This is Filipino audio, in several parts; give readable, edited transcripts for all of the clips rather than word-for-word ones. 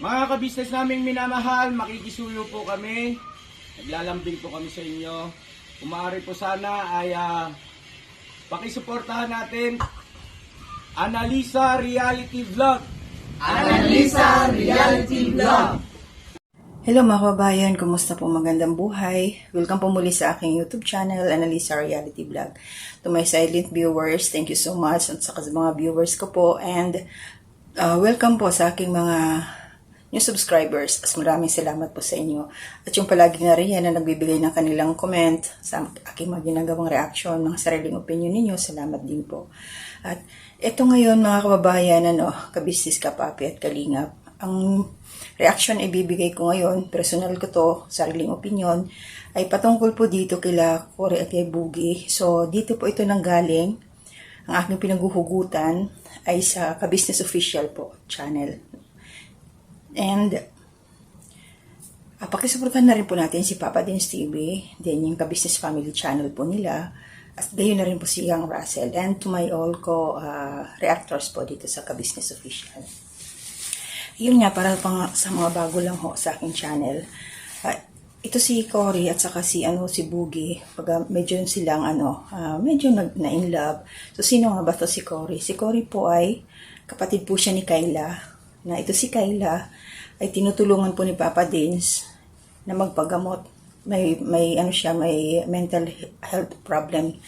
Mga kabisnes naming minamahal, makikisuyo po kami. Naglalambing po kami sa inyo. Kung maaari po sana ay pakisuportahan natin Analisa Reality Vlog. Analisa Reality Vlog. Hello mga kababayan, kumusta po, magandang buhay? Welcome po muli sa aking YouTube channel, Analisa Reality Vlog. To my silent viewers, thank you so much. At saka sa mga viewers ko po, and welcome po sa aking mga new subscribers. As maraming salamat po sa inyo. At yung palagi na rin yan na nagbibigay ng kanilang comment sa aking mga ginagawang reaction, mga sariling opinion ninyo, salamat din po. At ito ngayon mga kababayan, kabisnes, kapapi at kalingap. Ang reaction ay bibigay ko ngayon, personal ko to, sariling opinion, ay patungkol po dito kila Cory at kay Boogie. So, dito po ito nanggaling. Ang aking pinaghuhugutan ay sa Kabisnes Official po channel. And, pakisuportahan na rin po natin si Papa Dins TV, then yung Kabisnes Family channel po nila, at gayon na rin po si Young Russell, and to my all reactors po dito sa Kabisnes Official. Yun nga, para sa mga bago lang ho sa aking channel. Ito si Cory at saka si Boogie. Pag medyo silang medyo na in love. So sino nga ba to si Cory? Si Cory po ay kapatid po siya ni Kyla. Na ito si Kyla ay tinutulungan po ni Papa Dins na magpagamot. May mental health problem,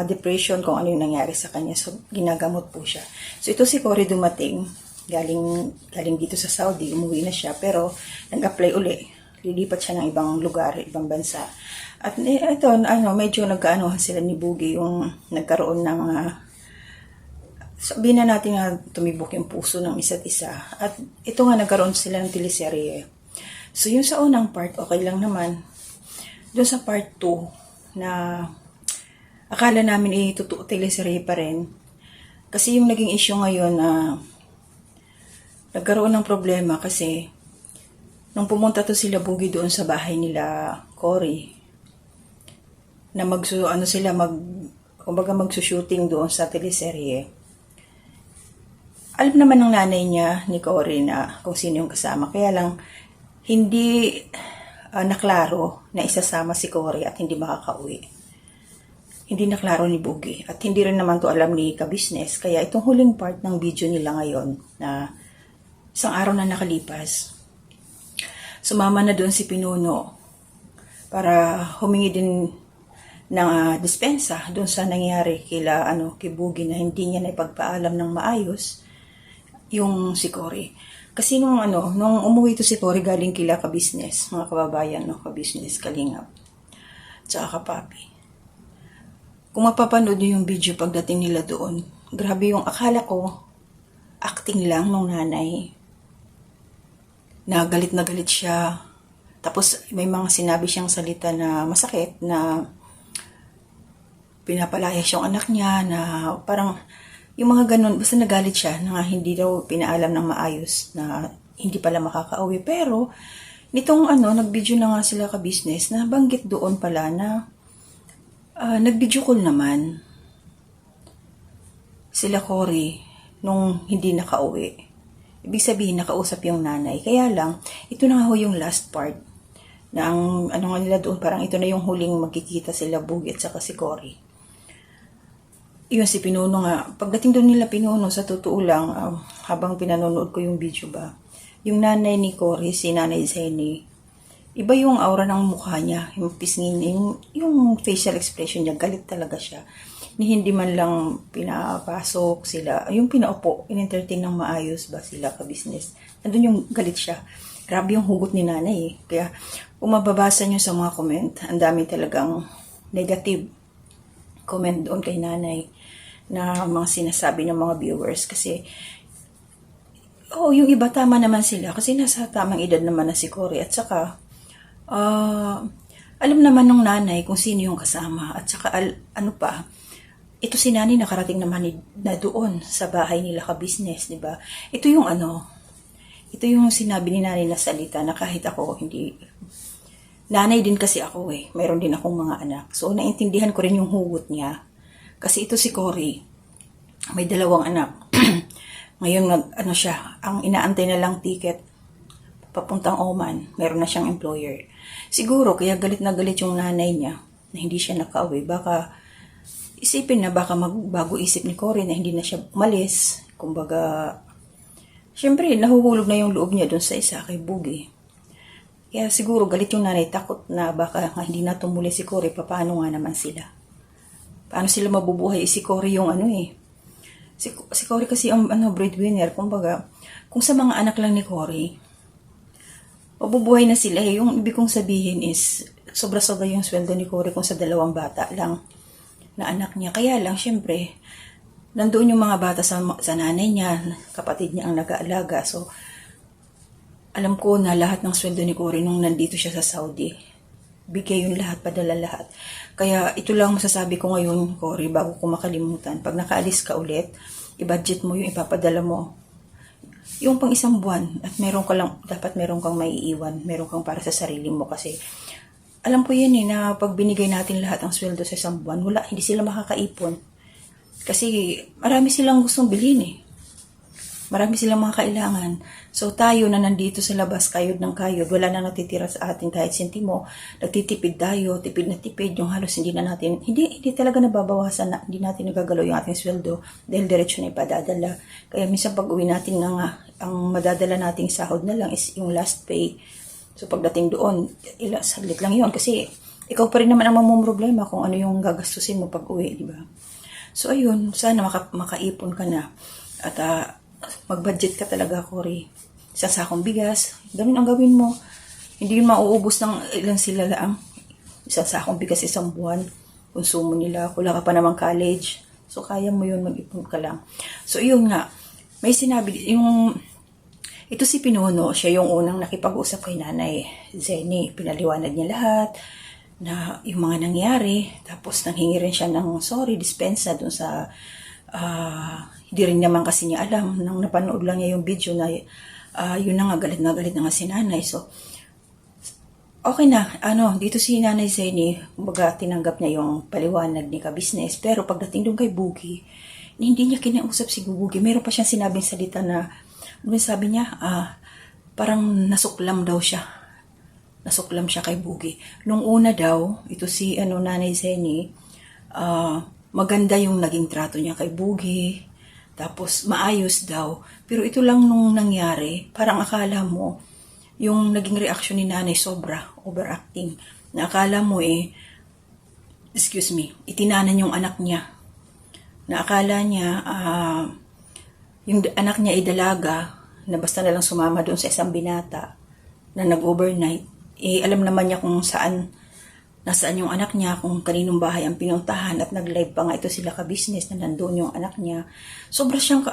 depression, kung ano yung nangyari sa kanya. So ginagamot po siya. So ito si Cory dumating galing dito sa Saudi, umuwi na siya, pero nag-apply uli. Lilipat siya ng ibang lugar, ibang bansa. At ito, medyo nagkaanohan sila ni Boogie, yung nagkaroon ng, sabihin na natin na tumibok yung puso ng isa't isa. At ito nga, nagkaroon sila ng teleserye. So, yung sa unang part, okay lang naman. Doon sa part 2, na akala namin teleserye pa rin. Kasi yung naging issue ngayon na nagkaroon ng problema kasi nung pumunta to sila Boogie doon sa bahay nila Cory na magsushooting doon sa teleserye. Alam naman ng nanay niya ni Cory na kung sino yung kasama, kaya lang hindi naklaro na isasama si Cory at hindi makakauwi. Hindi naklaro ni Boogie at hindi rin naman to alam ni Kabisnes, kaya itong huling part ng video nila ngayon na isang araw na nakalipas, sumama na doon si Pinuno para humingi din ng dispensa doon sa nangyari kay Boogie na hindi niya na ipagpaalam ng maayos yung si Cory. Kasi nung umuwi to si Cory galing kila Kabisnes, mga kababayan, Kabisnes, kalingap, tsaka kapapi. Kung mapapanood niyo yung video pagdating nila doon, grabe yung akala ko acting lang nung nanay. Na galit siya. Tapos may mga sinabi siyang salita na masakit, na pinapalayas yung anak niya, na parang yung mga ganun, basta nagalit siya na hindi daw pinaalam ng maayos na hindi pala makakauwi. Pero nitong nag-video na nga sila Kabisnes, na banggit doon pala na nag-video call naman sila Cory nung hindi nakauwi. Ibig sabihin, nakausap yung nanay. Kaya lang, ito na ho yung last part. Na ang nga nila doon, parang ito na yung huling magkikita sila Boogie at saka si Cory. Yun si Pinuno nga. Pagdating doon nila Pinuno, sa totoo lang, habang pinanonood ko yung video ba, yung nanay ni Cory, si Nanay Zenny, iba yung aura ng mukha niya, yung pisngin, yung facial expression niya, galit talaga siya. Hindi man lang pinapasok sila, yung pinaupo, in-entertain ng maayos ba sila Kabisnes. Nandun yung galit siya. Grabe yung hugot ni nanay. Kaya kung mababasa nyo sa mga comment, ang dami talagang negative comment doon kay nanay na mga sinasabi ng mga viewers. Kasi, yung iba tama naman sila kasi nasa tamang edad naman na si Cory. At saka, alam naman ng nanay kung sino yung kasama. At saka, ito si nanay nakarating naman na doon sa bahay nila Kabisnes, di ba? Ito yung sinabi ni nanay na salita na kahit ako, hindi, nanay din kasi ako mayroon din akong mga anak. So, naintindihan ko rin yung hugot niya. Kasi ito si Cory, may 2 anak. Ngayon, ang inaantay na lang ticket papuntang Oman. Meron na siyang employer. Siguro, kaya galit na galit yung nanay niya na hindi siya nakauwi. Baka isipin na baka magbago isip ni Cory na hindi na siya umalis. Kumbaga, syempre, nahuhulog na yung loob niya dun sa isa kay Boogie. Kaya siguro galit yung nanay, takot na baka hindi na tumuli si Cory, paano nga naman sila? Paano sila mabubuhay? Si Cory yung si Cory kasi ang breadwinner. Kumbaga, kung sa mga anak lang ni Cory, mabubuhay na sila. Yung ibig kong sabihin is, sobra-sobra yung sweldo ni Cory kung sa 2 bata lang na anak niya. Kaya lang, syempre, nandoon yung mga bata sa nanay niya, kapatid niya ang nag-aalaga. So, alam ko na lahat ng sweldo ni Cory nung nandito siya sa Saudi, bigay yung lahat, padala lahat. Kaya ito lang masasabi ko ngayon, Cory, bago ko makalimutan. Pag nakaalis ka ulit, i-budget mo yung ipapadala mo. Yung pang 1 buwan, at dapat meron kang maiiwan, meron kang para sa sarili mo. Kasi alam ko yan na pag binigay natin lahat ng sweldo sa 1 buwan, hindi sila makakaipon. Kasi marami silang gustong bilhin Marami silang mga kailangan. So tayo na nandito sa labas, kayod ng kayod, wala na natitira sa atin kahit sentimo, nagtitipid tayo, tipid na tipid, yung halos hindi talaga nababawasan, hindi natin nagagalaw yung ating sweldo dahil diretso na ipadadala. Kaya minsan pag uwi natin ang madadala nating sahod na lang is yung last pay. So pagdating doon, saglit lang yun kasi ikaw pa rin naman ang mamumroblema kung ano yung gagastusin mo pag uwi, di ba? So ayun, sana makaipon ka na at mag-budget ka talaga, Cory. Isang sakong bigas, ganun ang gawin mo. Hindi yun mauubos ng ilan sila lang. Isang sakong bigas, 1 buwan. Konsumo nila. Wala ka pa namang college. So, kaya mo yun, mag-ipon ka lang. So, yun nga. May sinabi, ito si Pinuno, siya yung unang nakipag-usap kay Nanay Zenny. Pinaliwanag niya lahat na yung mga nangyari. Tapos, nanghingi rin siya ng dispensa dun sa hindi rin naman kasi niya alam nang napanood lang niya yung video na yun na nga galit na nga si nanay. So okay na, dito si Nanay Zenny, kumbaga tinanggap niya yung paliwanag ni ka-business, pero pagdating doon kay Boogie, hindi niya kinausap si Boogie. Meron pa siyang sinabing salita na sabi niya parang nasuklam siya kay Boogie. Nung una daw, ito si Nanay Zenny, maganda yung naging trato niya kay Boogie. Tapos, maayos daw. Pero ito lang nung nangyari, parang akala mo, yung naging reaksyon ni nanay sobra, overacting. Na akala mo itinanan yung anak niya. Na akala niya, yung anak niya dalaga, na basta nalang sumama doon sa isang binata, na nag-overnight. Alam naman niya kung nasaan yung anak niya, kung kaninong bahay ang pinuntahan, at nag-live pa nga ito sila ka-business na nandoon yung anak niya. Sobra siyang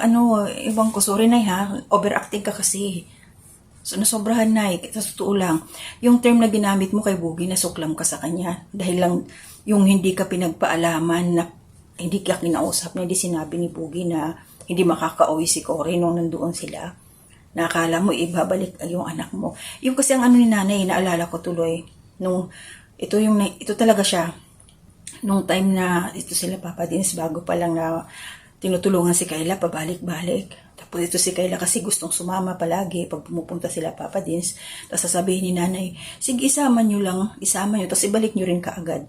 ibang ko, sorry Nay overacting ka kasi. So nasobrahan Nay, sa totoo lang, yung term na ginamit mo kay Boogie, nasuklam ka sa kanya. Dahil lang yung hindi ka pinagpaalaman, na hindi ka kinausap na, hindi sinabi ni Boogie na hindi makakauwi si Cory nung nandoon sila. Nakakala mo ibabalik yung anak mo. Yung kasi ang ni nanay, naalala ko tuloy, ito talaga siya. Nung time na ito sila Papa Dins, bago pa lang na tinutulungan si Kayla, pabalik-balik. Tapos ito si Kayla kasi gustong sumama palagi pag pumupunta sila Papa Dins. Tapos sasabihin ni nanay, sige isama nyo, tapos ibalik nyo rin kaagad.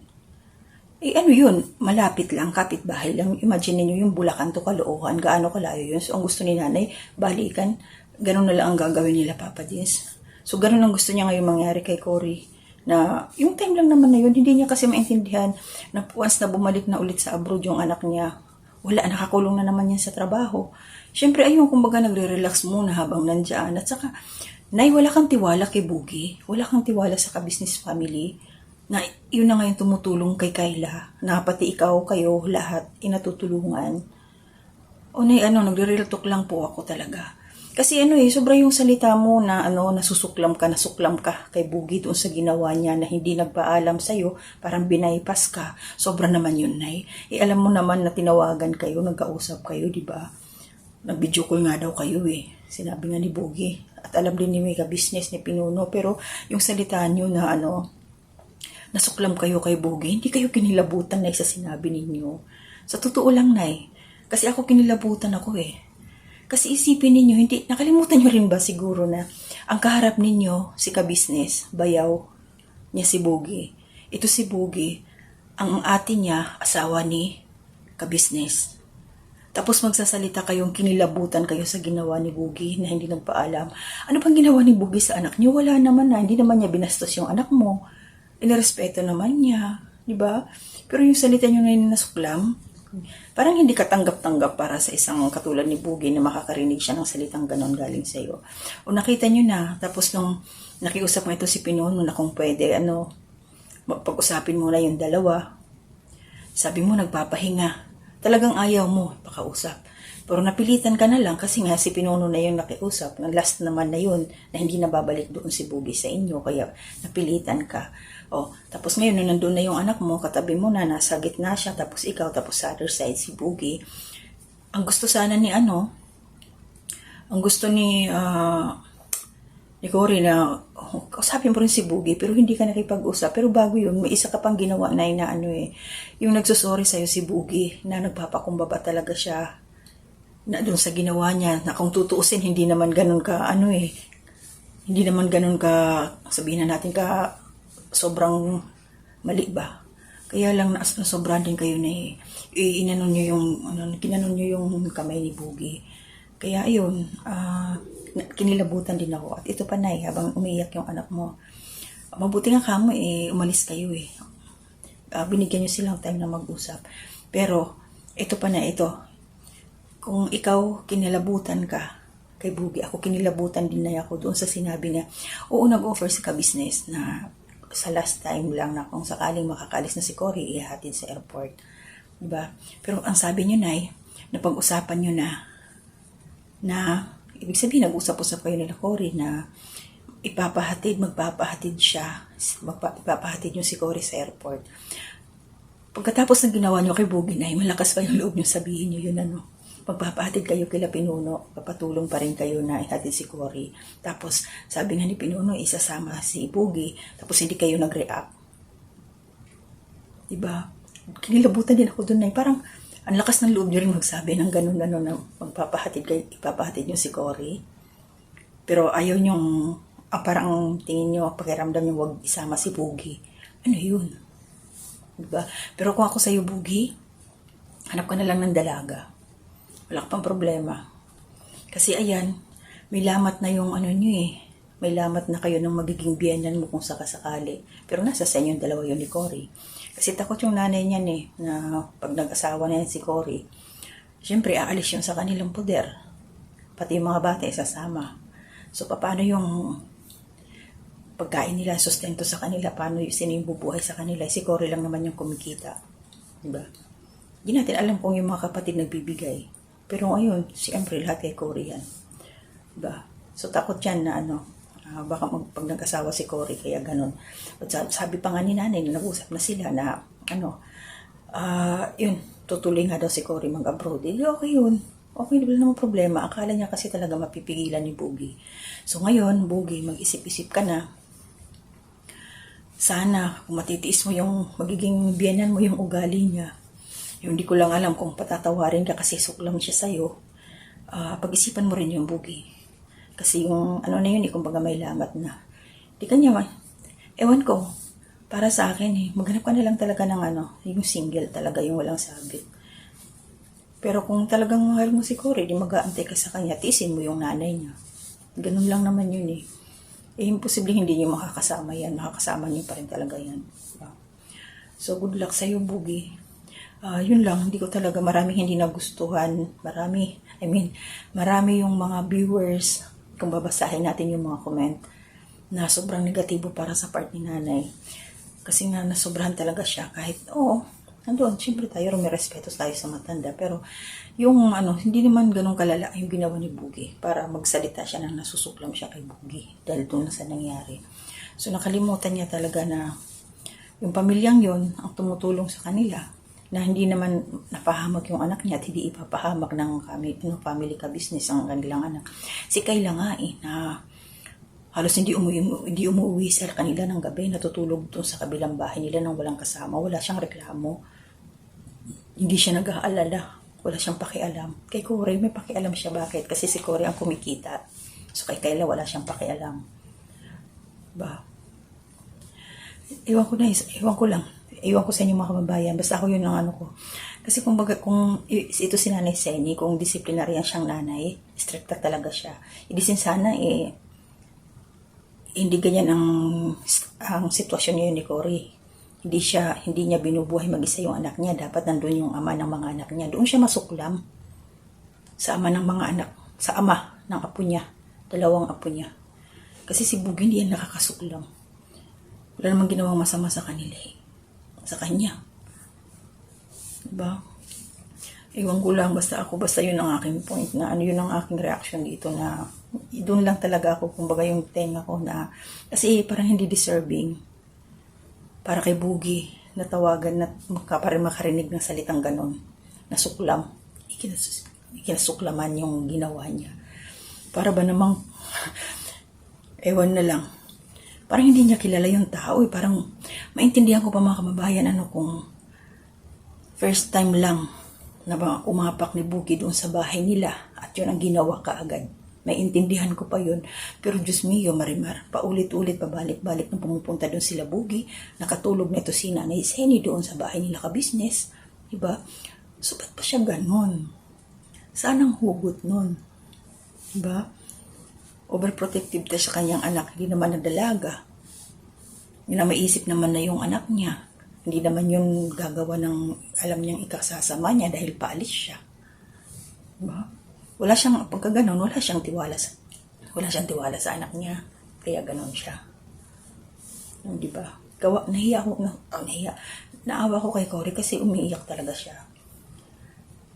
Yun, malapit lang, kapitbahay lang. Imagine niyo yung Bulacan to Caloocan, gaano kalayo yun. So ang gusto ni nanay, balikan, ganun na lang ang gagawin nila Papa Dins. So ganun ang gusto niya ngayon mangyari kay Cory. Na yung time lang naman na yun, hindi niya kasi maintindihan na once na bumalik na ulit sa abroad yung anak niya, nakakulong na naman yan sa trabaho. Siyempre, kumbaga nagre-relax muna habang nandyan. At saka, Nay, wala kang tiwala kay Boogie, wala kang tiwala sa ka-business family, na yun na ngayon tumutulong kay Kayla, na pati ikaw, kayo, lahat, inatutulungan. Nay, nagre-real talk lang po ako talaga. Kasi sobra yung salita mo na nasuklam ka kay Boogie doon sa ginawa niya na hindi nagpaalam sa'yo, parang binaypas ka. Sobra naman yun, Nay. Alam mo naman na tinawagan kayo, nagkausap kayo, di ba? Nag-video call nga daw kayo Sinabi nga ni Boogie. At alam din ni Mega Business ni Pinuno. Pero yung salita niyo na nasuklam kayo kay Boogie, hindi kayo kinilabutan na sa sinabi ninyo. Sa totoo lang, Nay. Kasi ako kinilabutan ako Kasi isipin ninyo, hindi, nakalimutan nyo rin ba siguro na ang kaharap ninyo, si ka-business, bayaw niya si Boogie. Ito si Boogie, ang ate niya, asawa ni ka-business. Tapos magsasalita kayong kinilabutan kayo sa ginawa ni Boogie na hindi nagpaalam. Ano bang ginawa ni Boogie sa anak niyo? Wala naman na, hindi naman niya binastos yung anak mo. Inirespeto naman niya, di ba? Pero yung salita niyo ngayon na suklam, parang hindi katanggap-tanggap para sa isang katulad ni Boogie na makakarinig siya ng salitang ganon galing sa iyo. O nakita niyo na, tapos nung nakiusap mo ito si Pinon na kung pwede, pag-usapin mo na yung dalawa. Sabi mo, nagpapahinga. Talagang ayaw mo pakausap. Pero napilitan ka na lang kasi nga si Pinuno na yung nakiusap. Ang last naman na yun na hindi na babalik doon si Boogie sa inyo. Kaya napilitan ka. Tapos ngayon nung nandun na yung anak mo, katabi mo na, nasa gitna siya, tapos ikaw, tapos sa other side si Boogie. Ang gusto sana ni ang gusto ni Cory na kausapin mo rin si Boogie pero hindi ka nakipag-usap. Pero bago yun, may isa ka pang ginawa na yung nagsusorry sa'yo si Boogie na nagpapakumbaba talaga siya na doon sa ginawa niya na kung tutuusin hindi naman ganun ka hindi naman ganun ka sabihin na natin ka sobrang mali ba. Kaya lang nasobrahan din kayo na inanon niyo yung kamay ni Boogie. Kaya ayun, kinilabutan din ako. At ito pa na habang umiiyak yung anak mo. Mabuti nga kamo umalis kayo binigyan nyo silang time na mag-usap. Pero, ito pa na ito. Kung ikaw kinilabutan ka kay Boogie, ako kinilabutan din na ako doon sa sinabi niya. Oo, nag-offer si ka-business na sa last time lang na kung sakaling makakalis na si Cory, ihatid sa airport. Diba? Pero ang sabi niyo na pag-usapan nyo na ibig sabihin, nag-usap-usap kayo nila Cory na magpapahatid siya, ipapahatid yung si Cory sa airport. Pagkatapos ng ginawa nyo kay Boogie malakas pa yung loob nyo sabihin nyo yun magpapahatid kayo kila Pinuno, papatulong pa rin kayo na ihatid si Cory. Tapos, sabi nga ni Pinuno, isasama si Boogie, tapos hindi kayo nag-react. Diba? Kinilabutan din ako dun parang, ang lakas ng loob nyo rin magsabi ng ganun na ipapahatid nyo si Cory. Pero ayaw nyong, parang tingin nyo, pakiramdam nyo wag isama si Boogie. Ano yun? Diba? Pero kung ako sa'yo, Boogie, hanap ka na lang ng dalaga. Wala ka pang problema. Kasi ayan, may lamat na yung may lamat na kayo ng magiging biyenan mo kung sakasakali. Pero nasa sa inyong dalawa yun ni Cory. Kasi takot yung nanay niyan na pag nag-asawa na yan si Cory, syempre aalis yun sa kanilang poder. Pati yung mga bata isasama. So paano yung pagkain nila, sustento sa kanila, paano sino yung bubuhay sa kanila? Si Cory lang naman yung kumikita. Diba? Hindi natin alam kung yung mga kapatid nagbibigay. Pero ngayon, siyempre lahat kay Cory yan. Diba? So takot yan na baka pag nag-asawa si Cory, kaya ganun. But sabi pa nga ni nanay, nag-usap na sila na, yun, tutuloy nga daw si Cory mag-abroad. Okay yun. Okay, wala namang problema. Akala niya kasi talaga mapipigilan ni Boogie. So ngayon, Boogie, mag-isip-isip ka na. Sana, kung matitiis mo yung magiging biyenan mo yung ugali niya. Yung hindi ko lang alam kung patatawarin ka kasi suklam siya sa'yo. Pag-isipan mo rin yung Boogie. Kasi yung yun kumbaga may lamat na. Di kanya ewan ko, para sa akin maghanap ka na lang talaga ng yung single talaga, yung walang sabit. Pero kung talagang mahal mo si Cory, di mag-aantay ka sa kanya, tiisin mo yung nanay niya. Ganun lang naman yun imposible hindi niyo makakasama yan. Makakasama niyo pa rin talaga yan. So, good luck sa'yo, Boogie. Yun lang, hindi ko talaga, maraming hindi nagustuhan. Marami yung mga viewers, kung babasahin natin yung mga comment, na sobrang negatibo para sa part ni nanay. Kasi nga, nasobrahan talaga siya. Kahit, nandun, siyempre tayo, may respeto tayo sa matanda. Pero, yung hindi naman ganun kalala yung ginawa ni Boogie para magsalita siya nang nasusuklam siya kay Boogie dahil doon sa nangyari. So, nakalimutan niya talaga na yung pamilyang yon ang tumutulong sa kanila na hindi naman napahamak yung anak niya at hindi ipapahamak ng family ka business ang kanilang anak. Si Kayla nga na halos hindi umuwi sa kanila ng gabi, natutulog doon sa kabilang bahay nila nang walang kasama, wala siyang reklamo. Hindi siya nag-aalala Wala siyang pakialam. Kay Cory, may pakialam siya. Bakit? Kasi si Cory ang kumikita. So kay Kayla, wala siyang pakialam. Ba? Ewan ko lang. Ewan ko sa inyo mga kababayan. Basta ako yun ang ano ko. Kasi kung ito si Nanay Seni, kung disiplinaryan siyang nanay, stricta talaga siya. Hindi sana hindi ganyan ang sitwasyon ngayon ni Cory. Hindi niya binubuhay mag-isa yung anak niya. Dapat nandun yung ama ng mga anak niya. Doon siya masuklam sa ama ng mga anak, sa ama ng apo niya. 2 apo niya. Kasi si Bugi hindi yan nakakasuklam. Wala namang ginawang masama sa kanila sa kanya. Diba? Ewan ko lang, basta yun ang aking point na yun ang aking reaction dito na doon lang talaga ako, kumbaga yung tenga ko na, kasi parang hindi deserving para kay Bugi natawagan na makarinig ng salitang ganon, nasuklam, ikinasuklaman yung ginawa niya. Para ba namang, ewan na lang, parang hindi niya kilala yung tao parang maintindihan ko pa mga kababayan kung first time lang na ba umapak ni Bugi doon sa bahay nila at yun ang ginawa kaagad. May intindihan ko pa yun. Pero Diyos mio, Marimar, paulit-ulit, pabalik-balik nang pumupunta doon sila Bugi, nakatulog na ito si Nanay Seni doon sa bahay nila ka-business. Diba? So, ba't pa siya ganon? Saan ang hugot nun? Diba? Overprotective tayo sa kanyang anak. Hindi naman nadalaga. Hindi na maisip naman na yung anak niya. Hindi naman yung gagawa ng alam niyang ikasasama niya dahil paalis siya. Diba? Wala siyang, pagka ganon, wala siyang tiwala sa anak niya. Kaya ganon siya. Diba? Naawa ko kay Cory kasi umiiyak talaga siya.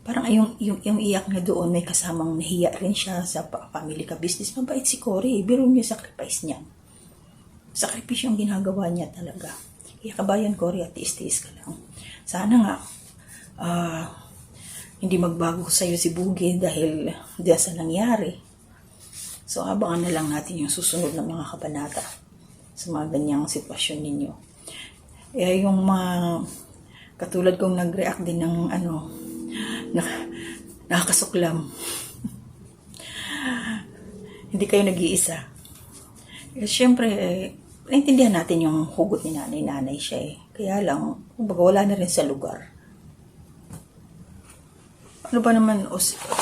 Parang yung iyak niya doon, may kasamang nahiya rin siya sa family ka business. Mabait si Cory. Biro niya sacrifice niya. Sacrifice yung ginagawa niya talaga. Kaya kabayan Cory, at tiis-tiis ka lang. Sana nga, hindi magbago sa'yo si Bugi dahil diyan sa nangyari. So, abangan na lang natin yung susunod na mga kabanata sa mga ganyang sitwasyon ninyo. Eh, yung mga katulad kong nag-react din ng nakakasuklam. Hindi kayo nag-iisa. Siyempre, naintindihan natin yung hugot ni nanay siya Kaya lang, kumbaga wala na rin sa lugar. Ano ba naman,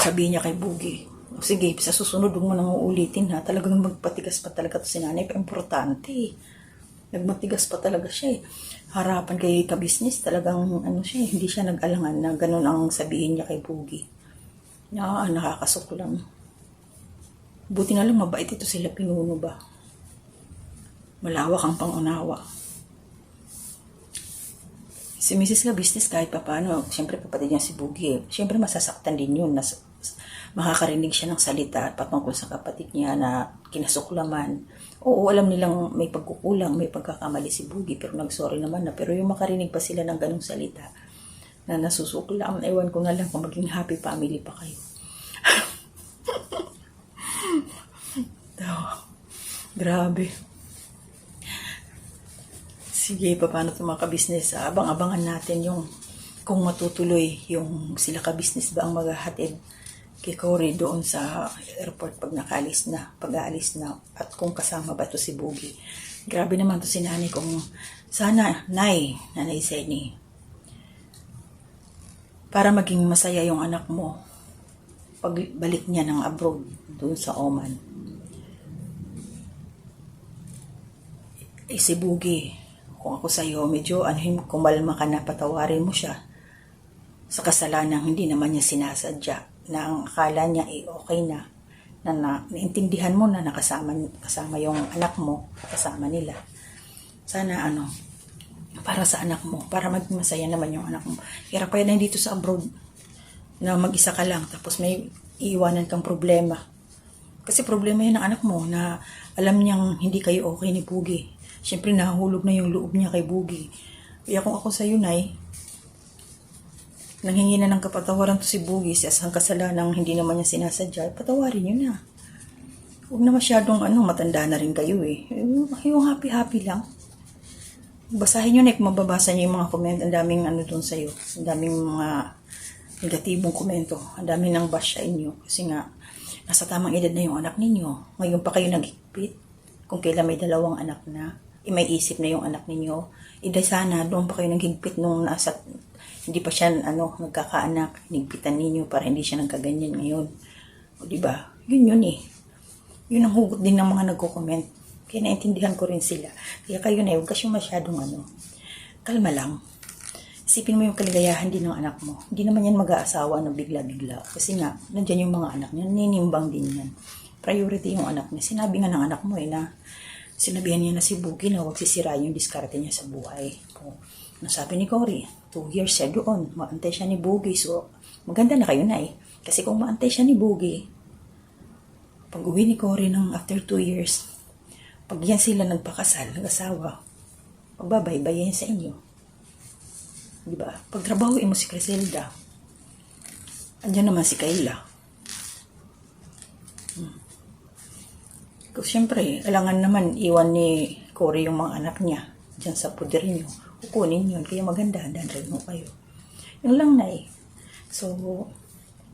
sabihin niya kay Bugi, sige, sa susunod huwag mo nang uulitin talagang magpatigas pa talaga to si nanay, importante nagmatigas pa talaga siya harapan kay ka-business, talagang siya hindi siya nag-alangan na ganun ang sabihin niya kay Bugi na nakakasuklam. Buti na lang mabait ito sila pinuno ba, malawak ang pangunawa. Si Mrs. ka business kahit pa paano, siyempre kapatid niya si Bugi siyempre masasaktan din yun na makakarinig siya ng salita patungkol sa kapatid niya na kinasuklaman. Oo, alam nilang may pagkukulang, may pagkakamali si Bugi, pero nagsorry naman na. Pero yung makarinig pa sila ng ganung salita na nasusuklam, ewan ko na lang kung maging happy family pa kayo. Grabe. Sige, paano ito mga ka-business? Abang-abangan natin yung kung matutuloy yung sila ka-business ba ang maghahatid kay Cory doon sa airport pag-aalis na at kung kasama ba ito si Bugi. Grabe naman to si nanay kung sana, Nanay Seni, para maging masaya yung anak mo pagbalik niya ng abroad doon sa Oman. Si Bugi, kung ako sa'yo, medyo kumalma ka na, patawarin mo siya sa kasalanang hindi naman niya sinasadya, na ang akala niya okay na naintindihan mo na kasama yung anak mo, kasama nila. Sana para sa anak mo, para maging masaya naman yung anak mo. Hirap kaya na dito sa abroad na mag-isa ka lang, tapos may iiwanan kang problema. Kasi problema yun ng anak mo na alam niyang hindi kayo okay ni Bugi. Siyempre, nahulog na yung loob niya kay Bugi. Kaya kung ako sa'yo, Nay, nanghingi na ng kapatawaran to si Bugi sa isang kasalanang hindi naman niya sinasadya, patawarin niyo na. Huwag na masyadong matanda na rin kayo Yung happy-happy lang. Basahin niyo na, kung mababasa niyo yung mga comment, ang daming doon sa'yo. Ang daming mga negatibong komento. Ang dami ng bash sa inyo. Kasi nga, nasa tamang edad na yung anak ninyo. Ngayon pa kayo nagigpit. Kung kailan may dalawang anak na, may isip na yung anak ninyo. Sana, doon pa kayo naghigpit nung hindi pa siya, nagkakaanak. Hinigpitan ninyo para hindi siya nagkaganyan ngayon. O, diba? Yun eh. Yun ang hugot din ng mga nagko-comment. Kaya naintindihan ko rin sila. Kaya kayo na, huwag kasi masyadong kalma lang. Isipin mo yung kaligayahan din ng anak mo. Hindi naman yan mag-aasawa ng bigla-bigla. Kasi nga, nandyan yung mga anak niya. Ninimbang din yan. Priority yung anak niya. Sinabi nga ng anak mo na sinabihan niya na si Boogie na huwag sisira yung diskarte niya sa buhay. Nasabi ni Cory, 2 years siya doon. Maantay siya ni Boogie. So, maganda na kayo na eh. Kasi kung maantay siya ni Boogie, pag uwi ni Cory ng after 2 years, pag yan sila nagpakasal, nag-asawa, magbabaybayin sa inyo. Diba? Pag trabahuin mo si Criselda, andyan naman si Kayla. Kasi syempre, alangan naman iwan ni Cory yung mga anak niya dyan sa puder niyo. Kukunin yun. Kaya maganda, dandred mo kayo. Yung lang na eh. So,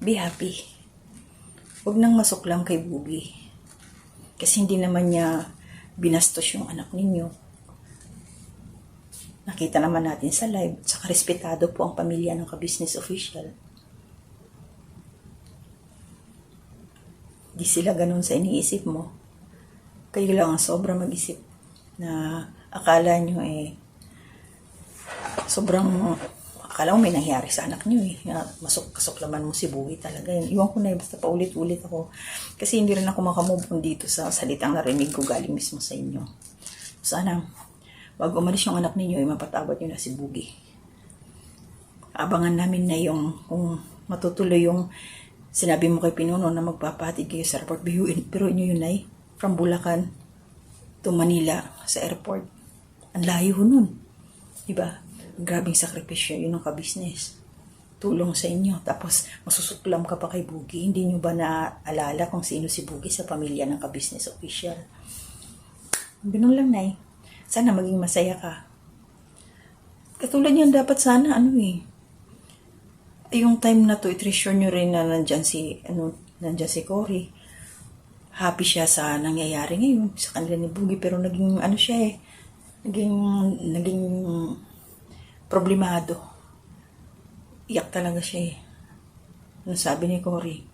be happy. Huwag nang masuklam kay Boogie. Kasi hindi naman niya binastos yung anak ninyo. Nakita naman natin sa live. Saka respetado po ang pamilya ng ka-business official. Di sila ganun sa iniisip mo. Kayo lang ang sobra mag-isip na akala nyo akala mo may nangyari sa anak nyo kasuklaman mo si Boogie talaga yun. Iwan ko na basta paulit-ulit ako. Kasi hindi rin ako makamove on dito sa salitang narinig ko galing mismo sa inyo. Sana, bago umalis yung anak ninyo, mapatawad nyo na si Boogie. Abangan namin na yung, kung matutuloy yung sinabi mo kay Pinuno na magpapatid kayo sa airport. Pero inyo yun ay, from Bulacan to Manila sa airport. Ang layo nun. Diba? Grabing sakripisyo, yun ang ka-business. Tulong sa inyo. Tapos, masusuklam ka pa kay Boogie. Hindi nyo ba naalala kung sino si Boogie sa pamilya ng ka-business official? Ganun lang, Nay. Sana maging masaya ka. Katulad yan, dapat sana, yung time na to, i-treasure nyo rin na nandyan si Cory. Happy siya sa nangyayari ngayon sa kanila ni Boogie. Pero naging, naging problemado. Iyak talaga siya sabi ni Cory,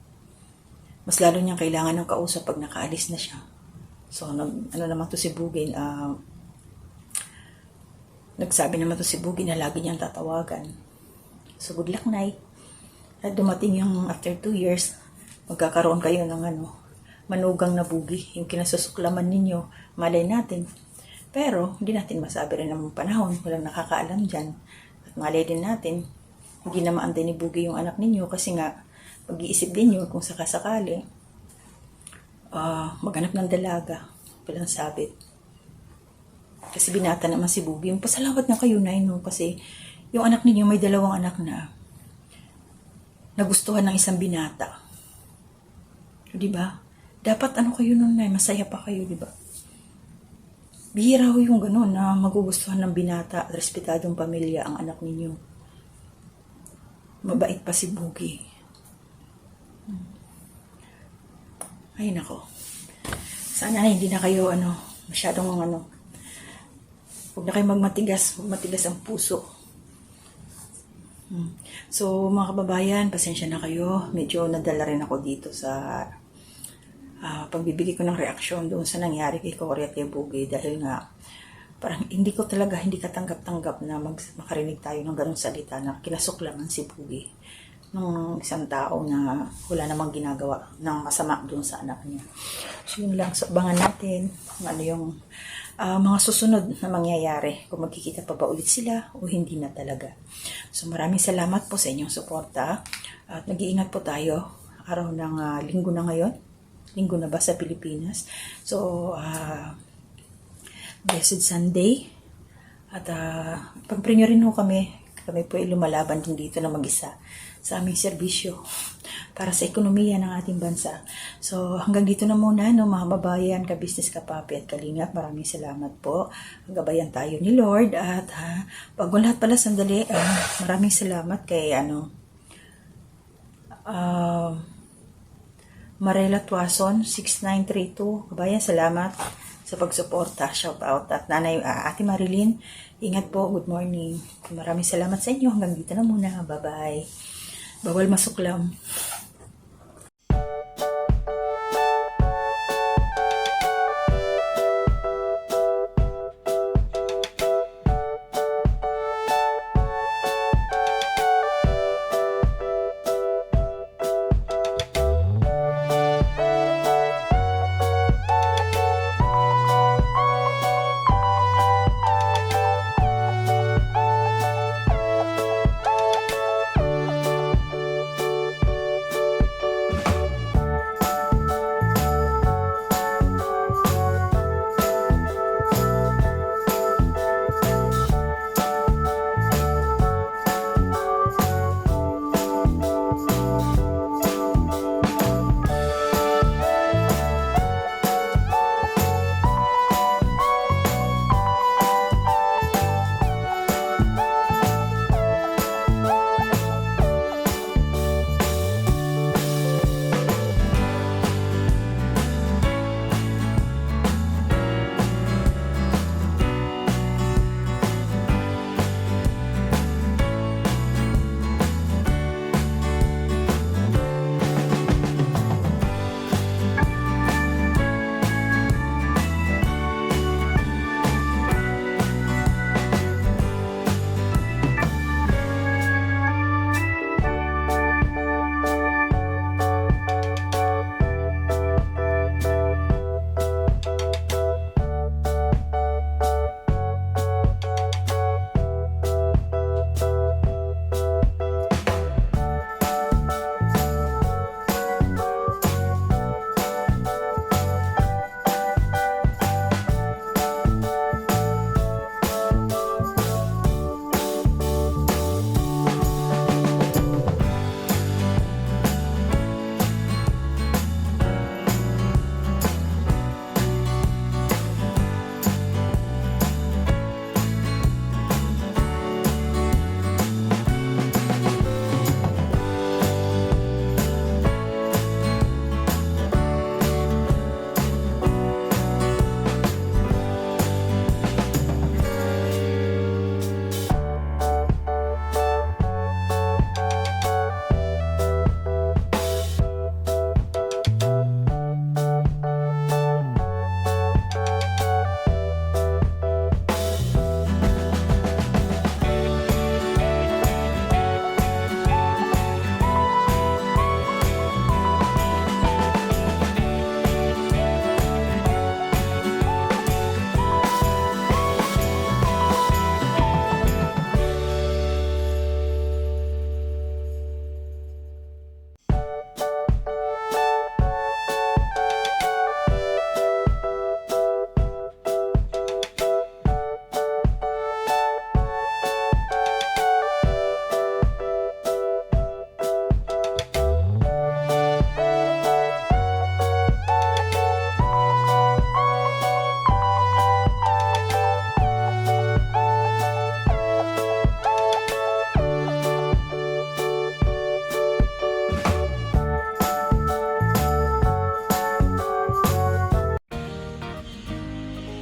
mas lalo niyang kailangan ng kausap pag nakaalis na siya. So, naman to si Boogie, nagsabi naman to si Boogie na lagi niyang tatawagan. So, good luck, Nay. At dumating yung after 2 years, magkakaroon kayo ng manugang na Boogie. Yung kinasusuklaman ninyo, malay natin. Pero, hindi natin masabi rin ng panahon. Walang nakakaalam dyan. At malay din natin, hindi na maantay ni Boogie yung anak ninyo kasi nga, mag-iisip din yun kung sakasakali. Maghanap ng dalaga. Walang sabit. Kasi binata naman si Boogie. Yung pasalamat nga kayo, Nay, kasi yung anak ninyo may 2 anak na nagustuhan ng isang binata. Diba? Dapat kayo nun, Nay, masaya pa kayo, diba? Bihira ho yung gano'n na magugustuhan ng binata at respetadong pamilya ang anak ninyo. Mabait pa si Boogie. Ay, nako. Sana na hindi na kayo, masyadong, huwag na kayo magmatigas ang puso. So, mga kababayan, pasensya na kayo. Medyo nadala rin ako dito sa pagbibigay ko ng reaksyon doon sa nangyari kay Cory at kay Boogie dahil nga parang hindi katanggap-tanggap na makarinig tayo ng ganong salita na kinasuklaman si Boogie ng isang tao na wala namang ginagawa ng masama doon sa anak niya. So yun lang, so abangan natin kung yung mga susunod na mangyayari, kung magkikita pa ba ulit sila o hindi na talaga. So maraming salamat po sa inyong suporta at nag-iingat po tayo araw ng linggo na ngayon. Linggo na ba sa Pilipinas? So, Blessed Sunday. At pag-pray nyo rin ho kami. Kami po ay lumalaban din dito na mag-isa sa aming serbisyo para sa ekonomiya ng ating bansa. So, hanggang dito na muna, mga babayan, ka-business, ka-papi at kalingap. Maraming salamat po. Gabayan tayo ni Lord. At bago lahat pala, sandali, maraming salamat kay Marela Tuason, 6932. Kabayan, salamat sa pagsuporta. Shout out. At Nanay Ate Marilyn, ingat po. Good morning. Maraming salamat sa inyo. Hanggang dito na muna. Bye-bye. Bawal masuklam.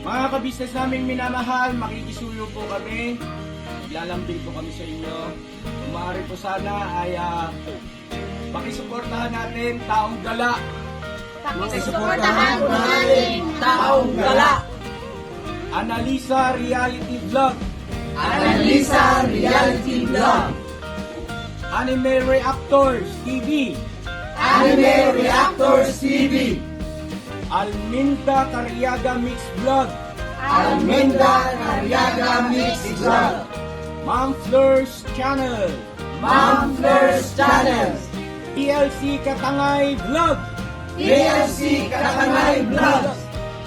Mga kabisnes naming minamahal, makikisuyo po kami. Naglalambing po kami sa inyo. Kung maaari po sana ay pakisuportahan natin Taong Gala. Pakisuportahan po natin Taong Gala. Analisa Reality Vlog. Analisa Reality Vlog. Anime Reactors TV. Anime Reactors TV. Alminda Cariaga Mix Vlog. Alminda Cariaga Mix Vlog. Ma'am Fleurs Channel. Ma'am Fleurs Channel. TLC Katangay Vlog. TLC Katangay Vlog.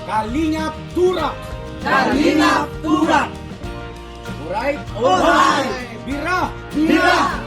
Kalingap Turak. Kalingap Turak. Alright? Alright. Bira! Bira!